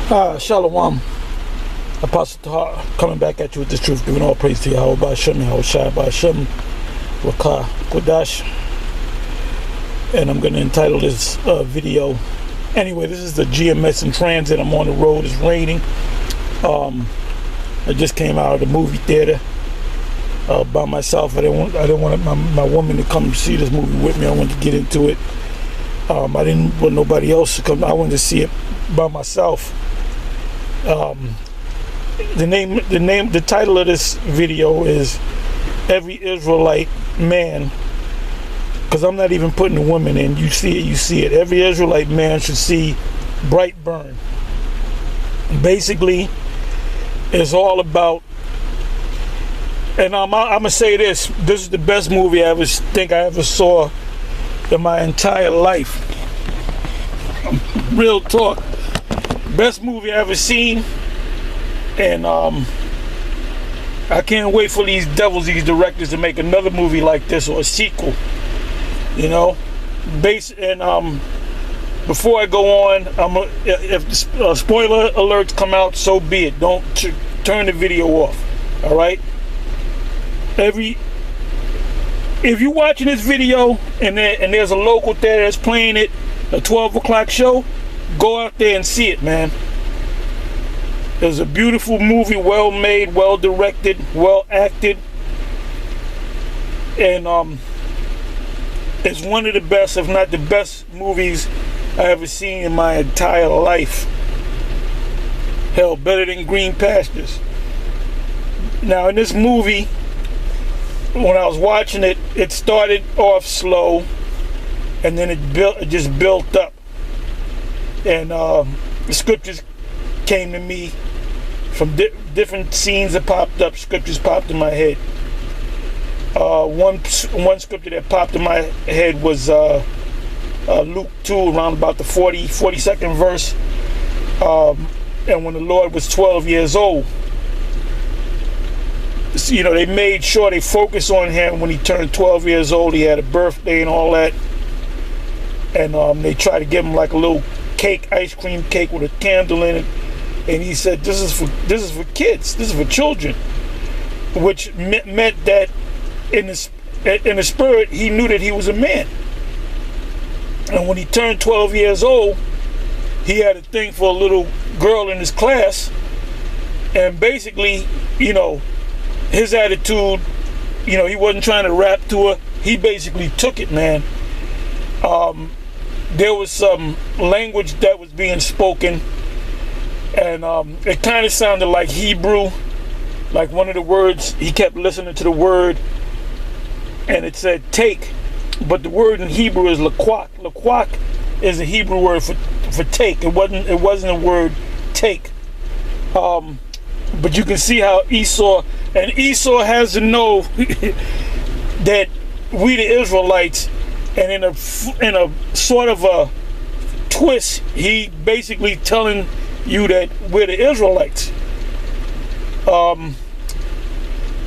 Shalom, Apostle Tahar, coming back at you with the truth, giving all praise to Yahweh Ba'Shem, Yahweh Shai Ba'Shem, Wakah Kodash. And I'm going to entitle this video. Anyway, this is the GMS in transit. I'm on the road. It's raining. I just came out of the movie theater by myself. I didn't want my woman to come see this movie with me. I wanted to get into it. I didn't want nobody else to come. I wanted to see it by myself. The title of this video is Every Israelite Man, because I'm not even putting the woman in. You see it. Every Israelite man should see Brightburn. Basically, it's all about, and I'm gonna say this is the best movie I ever saw in my entire life. Real talk. Best movie I ever seen. And I can't wait for these directors to make another movie like this or a sequel. You know, before I go on, if the spoiler alerts come out, so be it. Don't turn the video off. All right. If you're watching this video and there's a local theater that's playing it, a 12 o'clock show, go out there and see it, man. It's a beautiful movie, well made, well directed, well acted, and it's one of the best, if not the best, movies I ever seen in my entire life. Hell, better than Green Pastures. Now, in this movie, when I was watching it, it started off slow, and then it just built up, and the scriptures came to me from different scenes that popped up. Scriptures popped in my head. One scripture that popped in my head was Luke 2, around about the 42nd verse. And when the Lord was 12 years old, you know, they made sure they focused on him when he turned 12 years old. He had a birthday and all that, and they tried to give him like a little cake, ice cream cake with a candle in it. And he said, "This is for kids. This is for children," which meant that in the spirit he knew that he was a man. And when he turned 12 years old, he had a thing for a little girl in his class, and basically, you know, his attitude, you know, he wasn't trying to rap to her. He basically took it, man. There was some language that was being spoken, and it kind of sounded like Hebrew, like one of the words. He kept listening to the word, and it said take, but the word in Hebrew is laquak. Laquak is a Hebrew word for take. It wasn't a word take. But you can see how Esau has to know that we the Israelites, and in a sort of a twist, he basically telling you that we're the Israelites.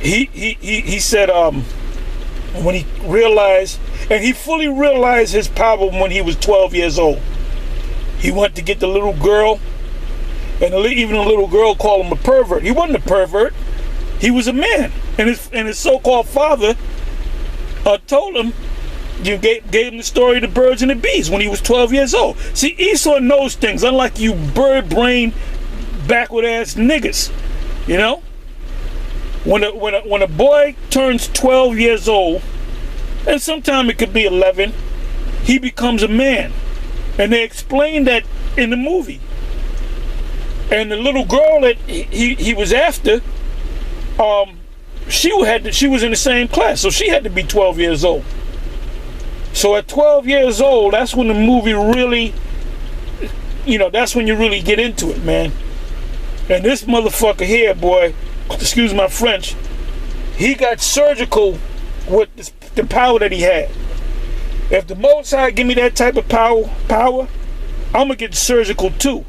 He said when he realized, and he fully realized his power when he was 12 years old. He went to get the little girl, and even the little girl called him a pervert. He wasn't a pervert. He was a man, and his so-called father told him, gave him the story of the birds and the bees when he was 12 years old. See, Esau knows things, unlike you bird-brained, backward-ass niggas. You know, when a boy turns 12 years old, and sometimes it could be 11, he becomes a man, and they explain that in the movie. And the little girl that he was after, she was in the same class, so she had to be 12 years old. So at 12 years old, that's when the movie really, you know, that's when you really get into it, man. And this motherfucker here, boy, excuse my French, he got surgical with the power that he had. If the Most High give me that type of power, I'm gonna get surgical too.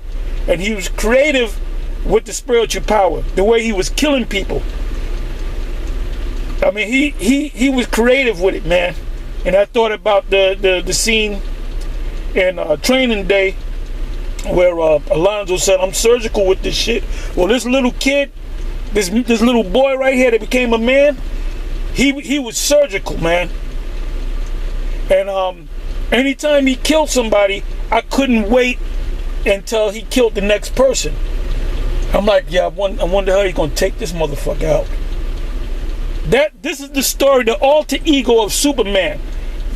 And he was creative with the spiritual power, the way he was killing people. I mean, he was creative with it, man. And I thought about the scene in Training Day where Alonzo said, I'm surgical with this shit. Well, this little kid, this little boy right here that became a man, he was surgical, man. And anytime he killed somebody, I couldn't wait until he killed the next person. I'm like, yeah, I wonder how he's gonna take this motherfucker out. This is the story, the alter ego of Superman.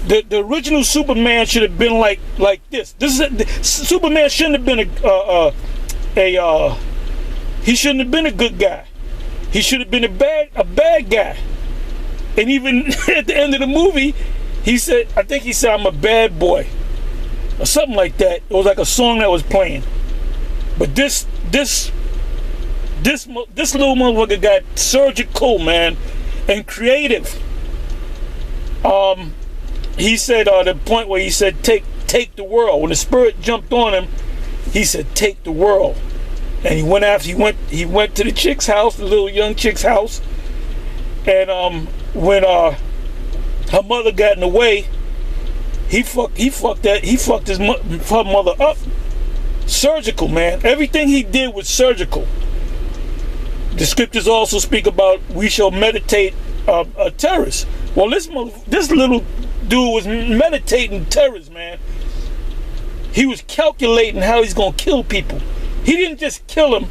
The original Superman should have been like this. Superman shouldn't have been he shouldn't have been a good guy. He should have been a bad guy. And even at the end of the movie, he said, I think he said, I'm a bad boy, or something like that. It was like a song that was playing. But this little motherfucker got surgical, man, and creative. He said the point where he said, take the world. When the spirit jumped on him, he said, take the world. And he went to the chick's house, the little young chick's house. And when her mother got in the way, he fucked her mother up. Surgical, man. Everything he did was surgical. The scriptures also speak about we shall meditate a terrorist. Well, this little dude was meditating terrorists, man. He was calculating how he's gonna kill people. He didn't just kill him,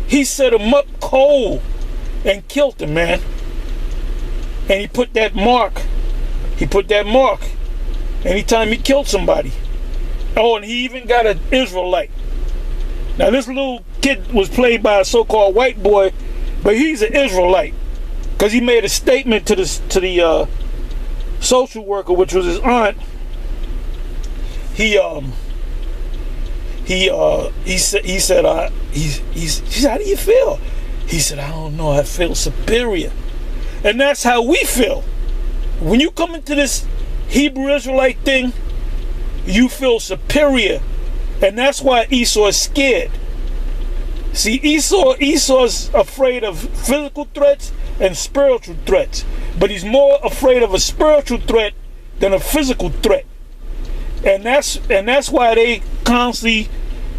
he set him up cold and killed him, man. And he put that mark. Anytime he killed somebody. Oh, and he even got an Israelite. Now this little kid was played by a so-called white boy, but he's an Israelite, because he made a statement to the social worker, which was his aunt. He said, how do you feel? He said, I don't know, I feel superior. And that's how we feel. When you come into this Hebrew Israelite thing, you feel superior. And that's why Esau is scared. See, Esau's afraid of physical threats and spiritual threats. But he's more afraid of a spiritual threat than a physical threat. And that's why they constantly,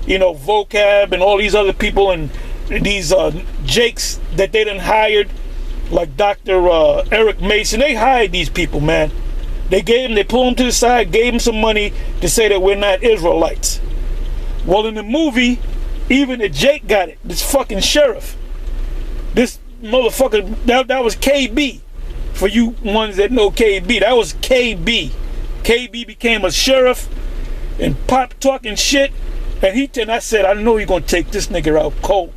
vocab and all these other people and these jakes that they done hired, like Dr. Eric Mason, they hired these people, man. They pulled them to the side, gave them some money to say that we're not Israelites. Well, in the movie, even the Jake got it. This fucking sheriff. This motherfucker, that was KB. For you ones that know KB, that was KB. KB became a sheriff and pop talking shit. And I said, I know you're going to take this nigga out cold.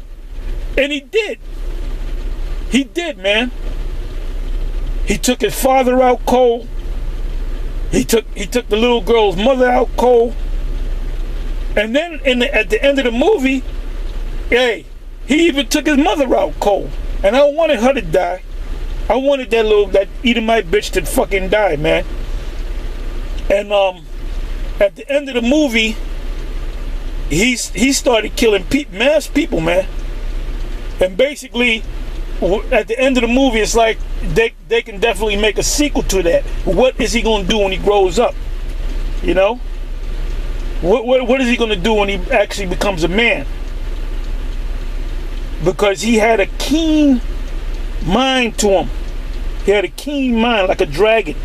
And he did. He did, man. He took his father out cold. He took the little girl's mother out cold. And then at the end of the movie, hey, he even took his mother out cold. And I wanted her to die. I wanted that Edomite bitch to fucking die, man. And at the end of the movie, he started killing mass people, man. And basically, at the end of the movie, it's like they can definitely make a sequel to that. What is he going to do when he grows up? What is he going to do when he actually becomes a man? Because he had a keen mind to him. He had a keen mind, like a dragon.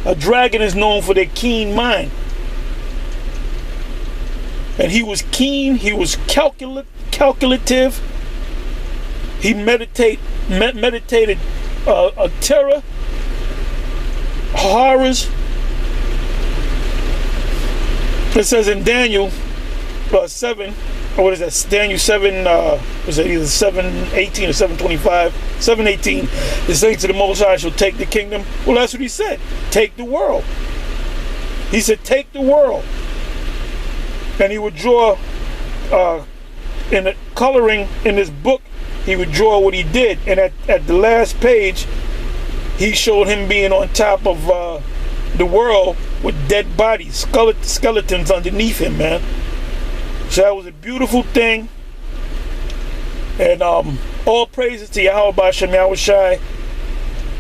A dragon is known for their keen mind. And he was keen, he was calculative. He meditated terror, horrors. It says in Daniel 7, or what is that? Daniel 7, was it either 7:18 or 7:25? 7:18. The saints of the Most High shall take the kingdom. Well, that's what he said. Take the world. He said, take the world. And he would draw, in the coloring in this book, he would draw what he did. And at the last page, he showed him being on top of the world with dead bodies, skeletons underneath him, man. So that was a beautiful thing. And all praises to Yahweh B'Shem Yahushai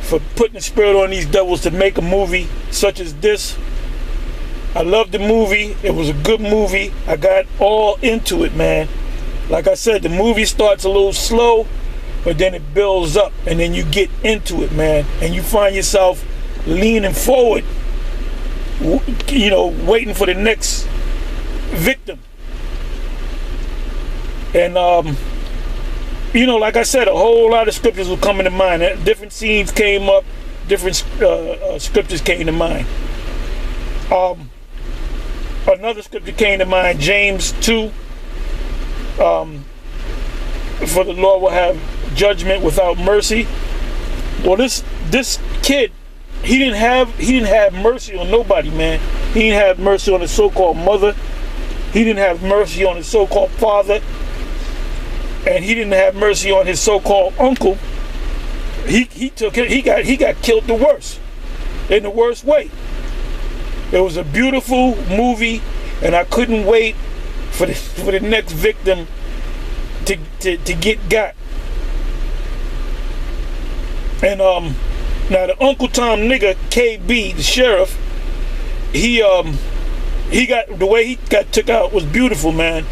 for putting the spirit on these devils to make a movie such as this. I loved the movie. It was a good movie. I got all into it, man. Like I said, the movie starts a little slow, but then it builds up, and then you get into it, man. And you find yourself leaning forward, you know, waiting for the next victim. And you know, like I said, a whole lot of scriptures were coming to mind. Different scenes came up, different scriptures came to mind. Another scripture came to mind, James 2. For the Lord will have judgment without mercy. Well, this kid, he didn't have mercy on nobody, man. He didn't have mercy on his so-called mother. He didn't have mercy on his so-called father. And he didn't have mercy on his so-called uncle. He got killed the worst, in the worst way. It was a beautiful movie, and I couldn't wait for the next victim to get got. And now the Uncle Tom nigga, KB, the sheriff, he got, the way he got took out was beautiful, man.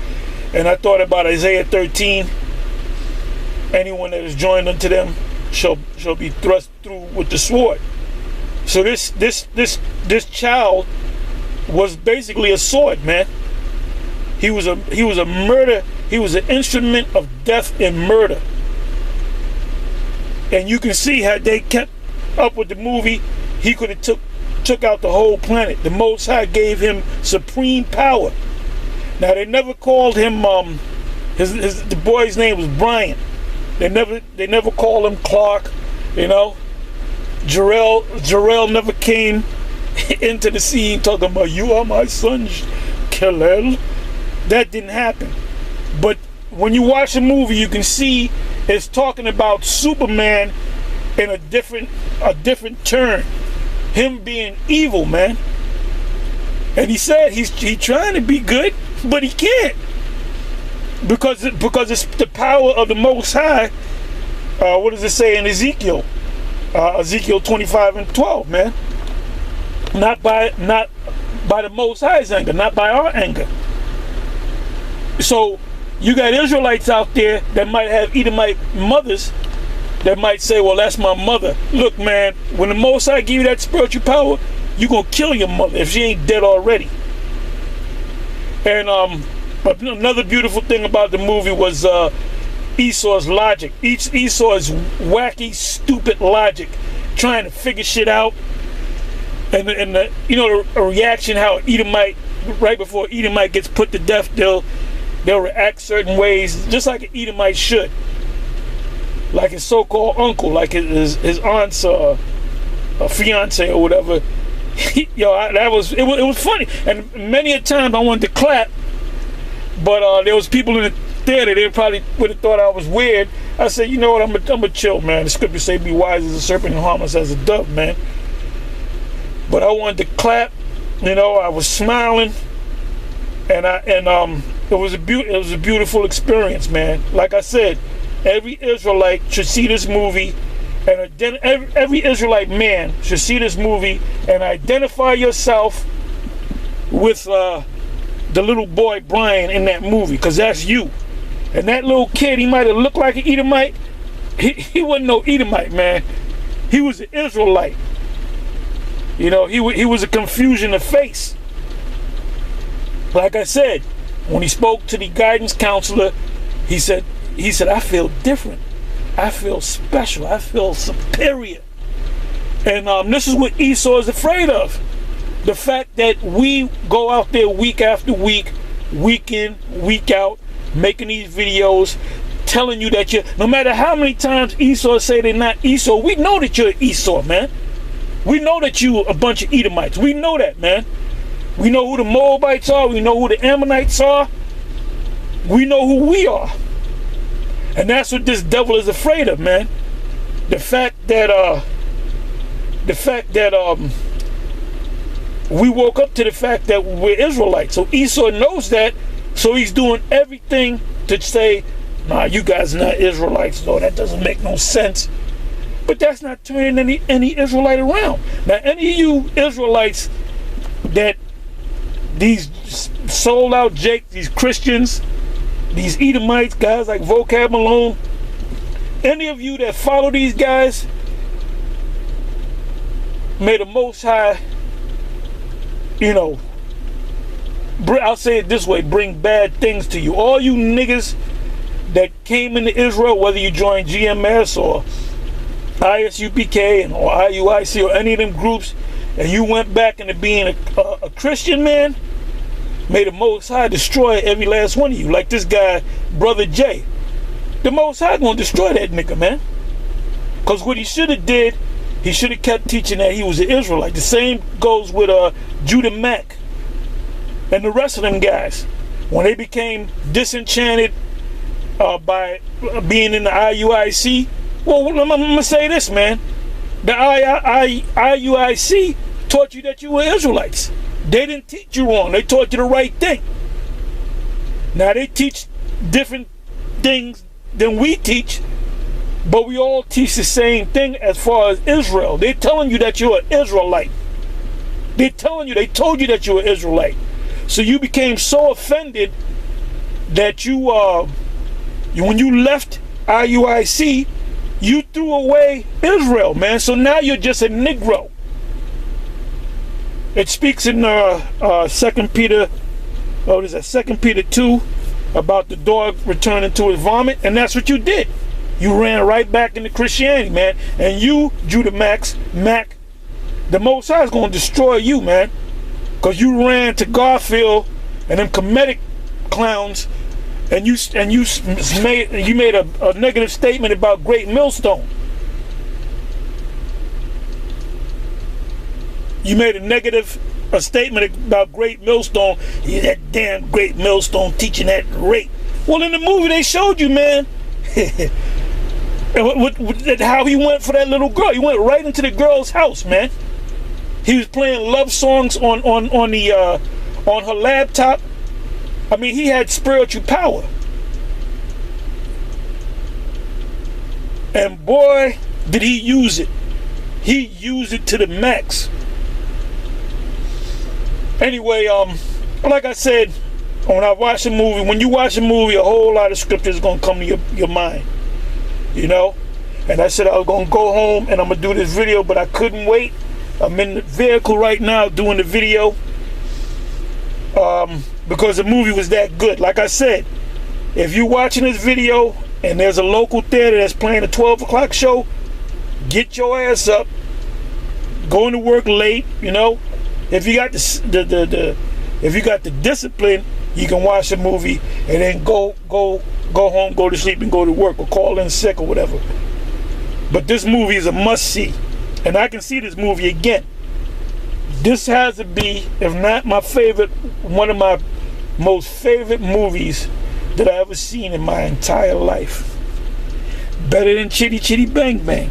And I thought about Isaiah 13. Anyone that is joined unto them shall be thrust through with the sword. So this child was basically a sword, man. He was a murder. He was an instrument of death and murder. And you can see how they kept up with the movie. He could have took out the whole planet. The Most High gave him supreme power. Now they never called him the boy's name was Brian. They never called him Clark, you know. Jarrell never came into the scene talking about, you are my son, Kal-El. That didn't happen. But when you watch the movie, you can see it's talking about Superman in a different turn. Him being evil, man. And he said he's trying to be good, but he can't. Because it's the power of the Most High. What does it say in Ezekiel? Ezekiel 25:12, man. Not by the Most High's anger, not by our anger. So you got Israelites out there that might have Edomite mothers that might say, well, that's my mother. Look, man, when the Most High give you that spiritual power, you're going to kill your mother if she ain't dead already. And but another beautiful thing about the movie was Esau's logic. Esau's wacky, stupid logic, trying to figure shit out. And the, you know, the reaction how Edomite, right before Edomite gets put to death, they'll react certain ways, just like an Edomite should. Like his so-called uncle, like his aunt's fiance or whatever. It was funny, and many a time I wanted to clap, but there was people in the theater. They probably would have thought I was weird. I said, you know what, I'm a chill, man. The scripture say, "Be wise as a serpent and harmless as a dove," man. But I wanted to clap. You know, I was smiling, and it was a beautiful experience, man. Like I said, every Israelite should see this movie. And every Israelite man should see this movie and identify yourself with the little boy Brian in that movie, because that's you. And that little kid, he might have looked like an Edomite. He wasn't no Edomite, man. He was an Israelite. You know, he was a confusion of face. Like I said, when he spoke to the guidance counselor, he said, I feel different. I feel special. I feel superior. And this is what Esau is afraid of. The fact that we go out there week after week, week in, week out, making these videos, telling you that no matter how many times Esau say they're not Esau, we know that you're Esau, man. We know that you a bunch of Edomites. We know that, man. We know who the Moabites are. We know who the Ammonites are. We know who we are. And that's what this devil is afraid of, man. The fact that we woke up to the fact that we're Israelites. So Esau knows that, so he's doing everything to say, nah, you guys are not Israelites, though. That doesn't make no sense. But that's not turning any Israelite around. Now, any of you Israelites that these sold out Jake, these Christians, these Edomites, guys like Vocab Malone, any of you that follow these guys, may the Most High, you know, I'll say it this way, bring bad things to you. All you niggas that came into Israel, whether you joined GMS or ISUPK or IUIC or any of them groups, and you went back into being a Christian, man, may the Most High destroy every last one of you. Like this guy, Brother Jay. The Most High gonna destroy that nigga, man. Because what he should have did, he should have kept teaching that he was an Israelite. The same goes with Judah Mack and the rest of them guys. When they became disenchanted by being in the IUIC, well, I'm gonna say this, man. The IUIC taught you that you were Israelites. They didn't teach you wrong. They taught you the right thing. Now they teach different things than we teach, but we all teach the same thing as far as Israel. They're telling you that you're an Israelite. They're telling you, they told you that you're an Israelite. So you became so offended that you when you left IUIC, you threw away Israel, man. So now you're just a Negro. It speaks in 2 Peter, what is that? 2 Peter 2, about the dog returning to his vomit, and that's what you did. You ran right back into Christianity, man. And you, Judah Mack, the Most High is going to destroy you, man, because you ran to Garfield and them comedic clowns, and you made a negative statement about Great Millstone. You made a statement about Great Millstone. Yeah, that damn Great Millstone teaching that rape. Well, in the movie they showed you, man, how he went for that little girl. He went right into the girl's house, man. He was playing love songs on her laptop. I mean, he had spiritual power. And boy, did he use it. He used it to the max. Anyway, like I said, when I watch a movie, when you watch a movie, a whole lot of scripture is going to come to your mind. You know? And I said I was going to go home and I'm going to do this video, but I couldn't wait. I'm in the vehicle right now doing the video. Because the movie was that good. Like I said, if you're watching this video and there's a local theater that's playing a 12 o'clock show, get your ass up, going to work late, you know. If you got if you got the discipline, you can watch the movie and then go home, go to sleep, and go to work, or call in sick or whatever. But this movie is a must-see, and I can see this movie again. This has to be, if not my favorite, one of my most favorite movies that I ever seen in my entire life. Better than Chitty Chitty Bang Bang.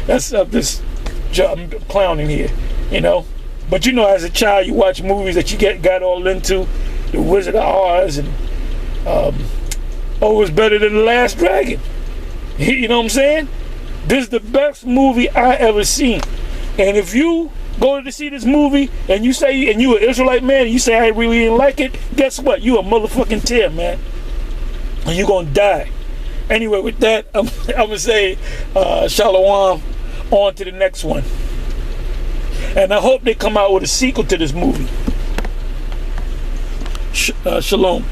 That's this job, I'm clowning here, you know. But you know, as a child, you watch movies that you got all into, The Wizard of Oz, and it's better than The Last Dragon. You know what I'm saying? This is the best movie I ever seen. And if you go to see this movie and you say, and you an Israelite man, and you say I really didn't like it, guess what? You a motherfucking tear, man. And you gonna die. Anyway, with that, I'm gonna say shalom, on to the next one. And I hope they come out with a sequel to this movie. Shalom.